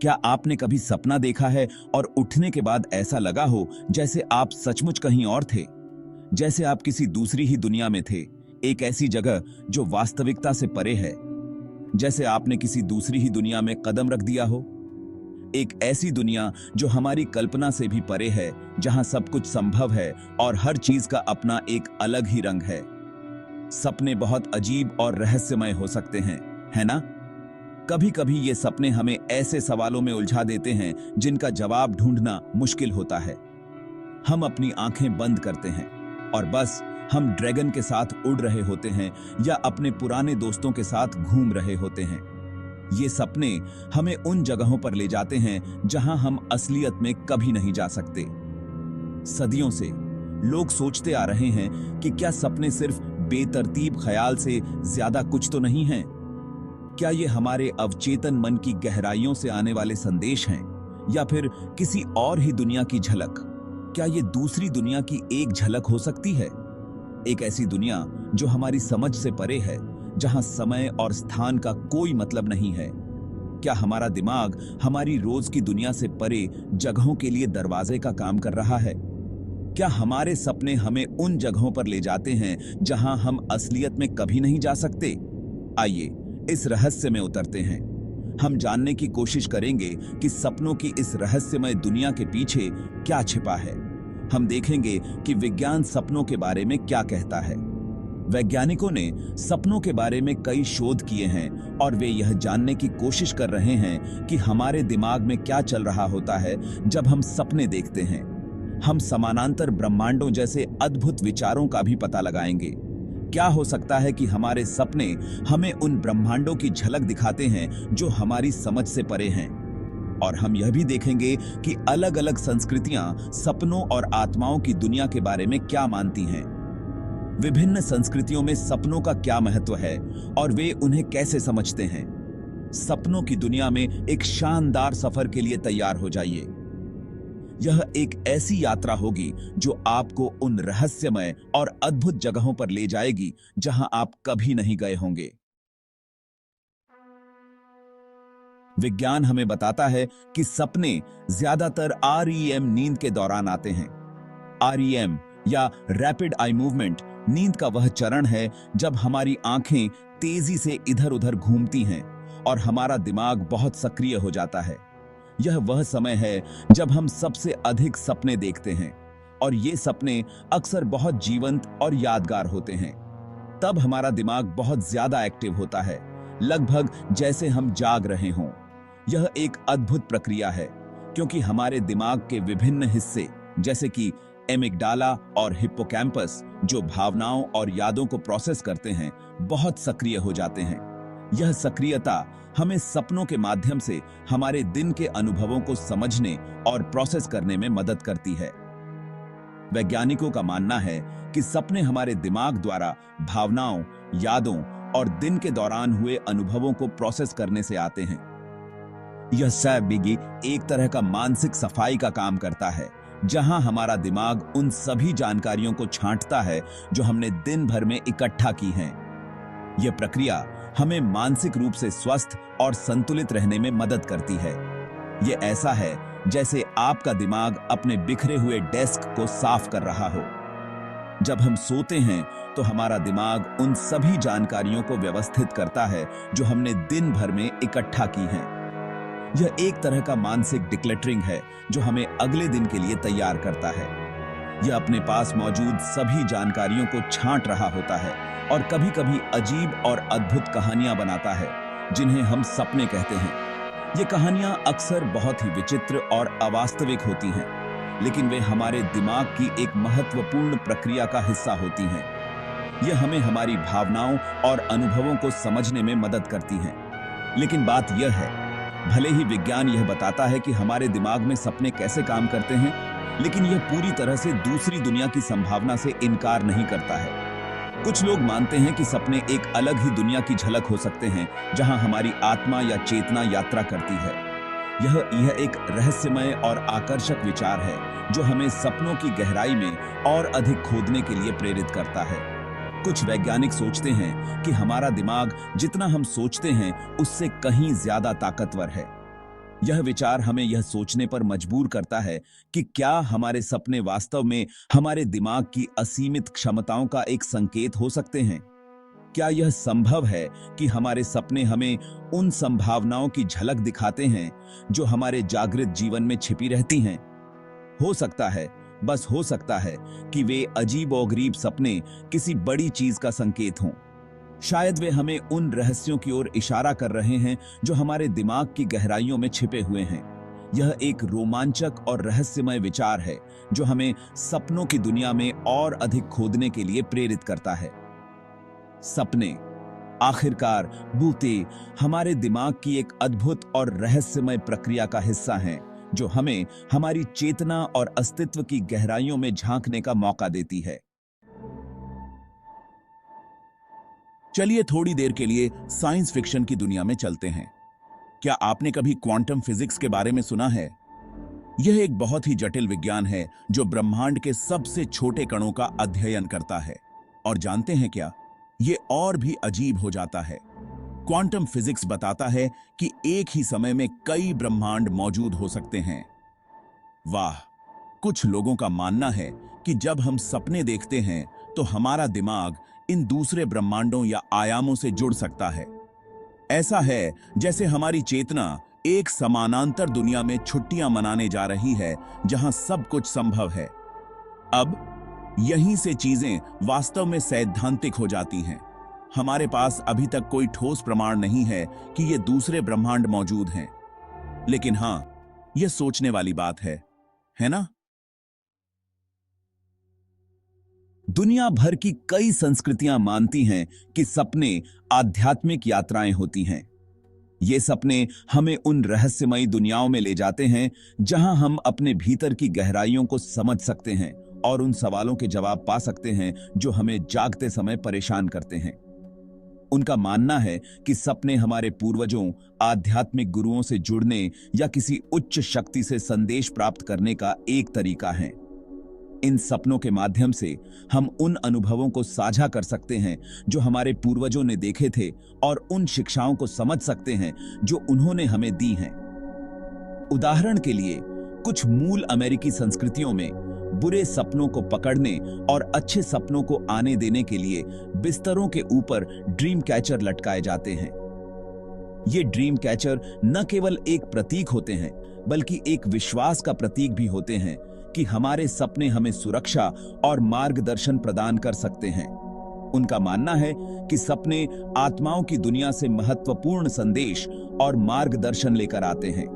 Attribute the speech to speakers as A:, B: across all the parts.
A: क्या आपने कभी सपना देखा है और उठने के बाद ऐसा लगा हो जैसे आप सचमुच कहीं और थे, जैसे आप किसी दूसरी ही दुनिया में थे, एक ऐसी जगह जो वास्तविकता से परे है, जैसे आपने किसी दूसरी ही दुनिया में कदम रख दिया हो, एक ऐसी दुनिया जो हमारी कल्पना से भी परे है, जहां सब कुछ संभव है और हर चीज का अपना एक अलग ही रंग है। सपने बहुत अजीब और रहस्यमय हो सकते हैं, है ना? कभी कभी ये सपने हमें ऐसे सवालों में उलझा देते हैं जिनका जवाब ढूंढना मुश्किल होता है। हम अपनी आंखें बंद करते हैं और बस हम ड्रैगन के साथ उड़ रहे होते हैं या अपने पुराने दोस्तों के साथ घूम रहे होते हैं। ये सपने हमें उन जगहों पर ले जाते हैं जहां हम असलियत में कभी नहीं जा सकते। सदियों से लोग सोचते आ रहे हैं कि क्या सपने सिर्फ बेतरतीब ख्याल से ज्यादा कुछ तो नहीं हैं? क्या ये हमारे अवचेतन मन की गहराइयों से आने वाले संदेश हैं या फिर किसी और ही दुनिया की झलक? क्या ये दूसरी दुनिया की एक झलक हो सकती है, एक ऐसी दुनिया जो हमारी समझ से परे है, जहां समय और स्थान का कोई मतलब नहीं है? क्या हमारा दिमाग हमारी रोज की दुनिया से परे जगहों के लिए दरवाजे का काम कर रहा है? क्या हमारे सपने हमें उन जगहों पर ले जाते हैं जहां हम असलियत में कभी नहीं जा सकते? आइए इस रहस्य में उतरते हैं। हम जानने की कोशिश करेंगे कि सपनों की इस रहस्यमय दुनिया के पीछे क्या छिपा है। हम देखेंगे कि विज्ञान सपनों के बारे में क्या कहता है। वैज्ञानिकों ने सपनों के बारे में कई शोध किए हैं और वे यह जानने की कोशिश कर रहे हैं कि हमारे दिमाग में क्या चल रहा होता है जब हम सपने देखते हैं। हम समानांतर ब्रह्मांडों जैसे अद्भुत विचारों का भी पता लगाएंगे। क्या हो सकता है कि हमारे सपने हमें उन ब्रह्मांडों की झलक दिखाते हैं जो हमारी समझ से परे हैं? और हम यह भी देखेंगे कि अलग-अलग संस्कृतियां सपनों और आत्माओं की दुनिया के बारे में क्या मानती हैं। विभिन्न संस्कृतियों में सपनों का क्या महत्व है और वे उन्हें कैसे समझते हैं। सपनों की दुनिया में एक शानदार सफर के लिए तैयार हो जाइए। यह एक ऐसी यात्रा होगी जो आपको उन रहस्यमय और अद्भुत जगहों पर ले जाएगी जहां आप कभी नहीं गए होंगे। विज्ञान हमें बताता है कि सपने ज्यादातर REM नींद के दौरान आते हैं। REM या रैपिड आई मूवमेंट नींद का वह चरण है जब हमारी आंखें तेजी से इधर उधर घूमती हैं और हमारा दिमाग बहुत सक्रिय हो जाता है। यह वह समय है जब हम सबसे अधिक सपने देखते हैं और ये सपने अक्सर बहुत जीवंत और यादगार होते हैं। तब हमारा दिमाग बहुत ज्यादा एक्टिव होता है, लगभग जैसे हम जाग रहे हों। यह एक अद्भुत प्रक्रिया है क्योंकि हमारे दिमाग के विभिन्न हिस्से जैसे कि एमिगडाला और हिप्पोकैम्पस, जो भावनाओं और यादों को प्रोसेस करते हैं, बहुत सक्रिय हो जाते हैं। यह सक्रियता हमें सपनों के माध्यम से हमारे दिन के अनुभवों को समझने और प्रोसेस करने में मदद करती है। वैज्ञानिकों का मानना है कि सपने हमारे दिमाग द्वारा भावनाओं, यादों और दिन के दौरान हुए अनुभवों को प्रोसेस करने से आते हैं। यह सैबिगी एक तरह का मानसिक सफाई का काम करता है, जहां हमारा दिमाग उन सभी जानकारियों को छांटता है जो हमने दिन भर में इकट्ठा की हैं। यह प्रक्रिया हमें मानसिक रूप से स्वस्थ और संतुलित रहने में मदद करती है। यह ऐसा है जैसे आपका दिमाग अपने बिखरे हुए डेस्क को साफ कर रहा हो। जब हम सोते हैं तो हमारा दिमाग उन सभी जानकारियों को व्यवस्थित करता है जो हमने दिन भर में इकट्ठा की हैं। यह एक तरह का मानसिक डिक्लटरिंग है जो हमें अगले दिन के लिए तैयार करता है। यह अपने पास मौजूद सभी जानकारियों को छांट रहा होता है और कभी-कभी अजीब और अद्भुत कहानियां बनाता है जिन्हें हम सपने कहते हैं। ये कहानियां अक्सर बहुत ही विचित्र और अवास्तविक होती हैं, लेकिन वे हमारे दिमाग की एक महत्वपूर्ण प्रक्रिया का हिस्सा होती हैं। यह हमें हमारी भावनाओं और अनुभवों को समझने में मदद करती हैं। लेकिन बात यह है, भले ही विज्ञान यह बताता है कि हमारे दिमाग में सपने कैसे काम करते हैं, लेकिन यह पूरी तरह से दूसरी दुनिया की संभावना से इनकार नहीं करता है। कुछ लोग मानते हैं कि सपने एक अलग ही दुनिया की झलक हो सकते हैं जहां हमारी आत्मा या चेतना यात्रा करती है। यह एक रहस्यमय और आकर्षक विचार है जो हमें सपनों की गहराई में और अधिक खोदने के लिए प्रेरित करता है। कुछ वैज्ञानिक सोचते हैं कि हमारा दिमाग जितना हम सोचते हैं उससे कहीं ज्यादा ताकतवर है। यह विचार हमें यह सोचने पर मजबूर करता है कि क्या हमारे सपने वास्तव में हमारे दिमाग की असीमित क्षमताओं का एक संकेत हो सकते हैं। क्या यह संभव है कि हमारे सपने हमें उन संभावनाओं की झलक दिखाते हैं जो हमारे जागृत जीवन में छिपी रहती हैं? हो सकता है, बस हो सकता है कि वे अजीबोगरीब सपने किसी बड़ी चीज का संकेत हों। शायद वे हमें उन रहस्यों की ओर इशारा कर रहे हैं जो हमारे दिमाग की गहराइयों में छिपे हुए हैं। यह एक रोमांचक और रहस्यमय विचार है जो हमें सपनों की दुनिया में और अधिक खोदने के लिए प्रेरित करता है। सपने आखिरकार बूते हमारे दिमाग की एक अद्भुत और रहस्यमय प्रक्रिया का हिस्सा हैं जो हमें हमारी चेतना और अस्तित्व की गहराइयों में झांकने का मौका देती है। चलिए थोड़ी देर के लिए साइंस फिक्शन की दुनिया में चलते हैं। क्या आपने कभी क्वांटम फिजिक्स के बारे में सुना है? यह एक बहुत ही जटिल विज्ञान है जो ब्रह्मांड के सबसे छोटे कणों का अध्ययन करता है। और जानते हैं क्या, ये और भी अजीब हो जाता है। क्वांटम फिजिक्स बताता है कि एक ही समय में कई ब्रह्मांड मौजूद हो सकते हैं। वाह! कुछ लोगों का मानना है कि जब हम सपने देखते हैं तो हमारा दिमाग इन दूसरे ब्रह्मांडों या आयामों से जुड़ सकता है। ऐसा है जैसे हमारी चेतना एक समानांतर दुनिया में छुट्टियां मनाने जा रही है जहां सब कुछ संभव है। अब यहीं से चीजें वास्तव में सैद्धांतिक हो जाती हैं। हमारे पास अभी तक कोई ठोस प्रमाण नहीं है कि ये दूसरे ब्रह्मांड मौजूद हैं, लेकिन हां, यह सोचने वाली बात है ना? दुनिया भर की कई संस्कृतियां मानती हैं कि सपने आध्यात्मिक यात्राएं होती हैं। ये सपने हमें उन रहस्यमयी दुनियाओं में ले जाते हैं जहां हम अपने भीतर की गहराइयों को समझ सकते हैं और उन सवालों के जवाब पा सकते हैं जो हमें जागते समय परेशान करते हैं। उनका मानना है कि सपने हमारे पूर्वजों, आध्यात्मिक गुरुओं से जुड़ने या किसी उच्च शक्ति से संदेश प्राप्त करने का एक तरीका है। इन सपनों के माध्यम से हम उन अनुभवों को साझा कर सकते हैं जो हमारे पूर्वजों ने देखे थे और उन शिक्षाओं को समझ सकते हैं जो उन्होंने हमें दी हैं। उदाहरण के लिए, कुछ मूल अमेरिकी संस्कृतियों में बुरे सपनों को पकड़ने और अच्छे सपनों को आने देने के लिए बिस्तरों के ऊपर ड्रीम कैचर लटकाए जाते हैं। ये ड्रीम कैचर न केवल एक प्रतीक होते हैं, बल्कि एक विश्वास का प्रतीक भी होते हैं कि हमारे सपने हमें सुरक्षा और मार्गदर्शन प्रदान कर सकते हैं। उनका मानना है कि सपने आत्माओं की दुनिया से महत्वपूर्ण संदेश और मार्गदर्शन लेकर आते हैं।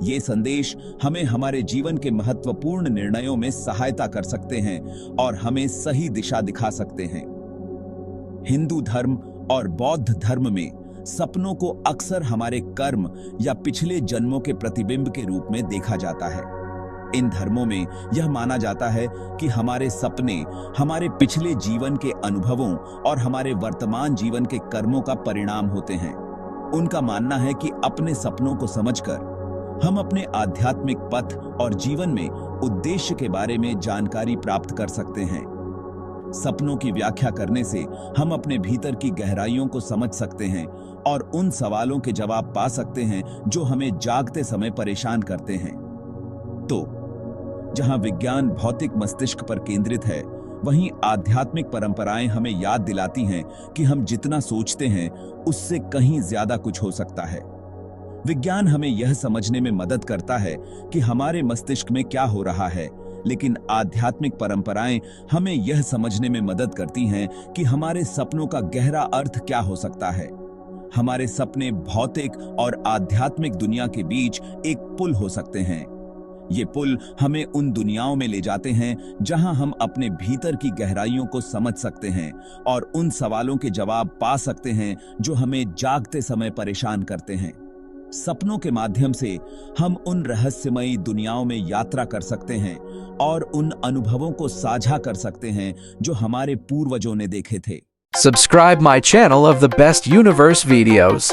A: ये संदेश हमें हमारे जीवन के महत्वपूर्ण निर्णयों में सहायता कर सकते हैं और हमें सही दिशा दिखा सकते हैं। हिंदू धर्म और बौद्ध धर्म में सपनों को अक्सर हमारे कर्म या पिछले जन्मों के प्रतिबिंब के रूप में देखा जाता है। इन धर्मों में यह माना जाता है कि हमारे सपने हमारे पिछले जीवन के अनुभवों और हमारे वर्तमान जीवन के कर्मों का परिणाम होते हैं। उनका मानना है कि अपने सपनों को समझकर हम अपने आध्यात्मिक पथ और जीवन में उद्देश्य के बारे में जानकारी प्राप्त कर सकते हैं। सपनों की व्याख्या करने से हम अपने भीतर की गहराइयों को समझ सकते हैं और उन सवालों के जवाब पा सकते हैं जो हमें जागते समय परेशान करते हैं। तो जहां विज्ञान भौतिक मस्तिष्क पर केंद्रित है, वहीं आध्यात्मिक परंपराएं हमें याद दिलाती हैं कि हम जितना सोचते हैं उससे कहीं ज्यादा कुछ हो सकता है। विज्ञान हमें यह समझने में मदद करता है कि हमारे मस्तिष्क में क्या हो रहा है, लेकिन आध्यात्मिक परंपराएं हमें यह समझने में मदद करती हैं कि हमारे सपनों का गहरा अर्थ क्या हो सकता है। हमारे सपने भौतिक और आध्यात्मिक दुनिया के बीच एक पुल हो सकते हैं। ये पुल हमें उन दुनियाओं में ले जाते हैं जहां हम अपने भीतर की गहराइयों को समझ सकते हैं और उन सवालों के जवाब पा सकते हैं जो हमें जागते समय परेशान करते हैं। सपनों के माध्यम से हम उन रहस्यमयी दुनियाओं में यात्रा कर सकते हैं और उन अनुभवों को साझा कर सकते हैं जो हमारे पूर्वजों ने देखे थे।
B: Subscribe my channel of the best universe videos.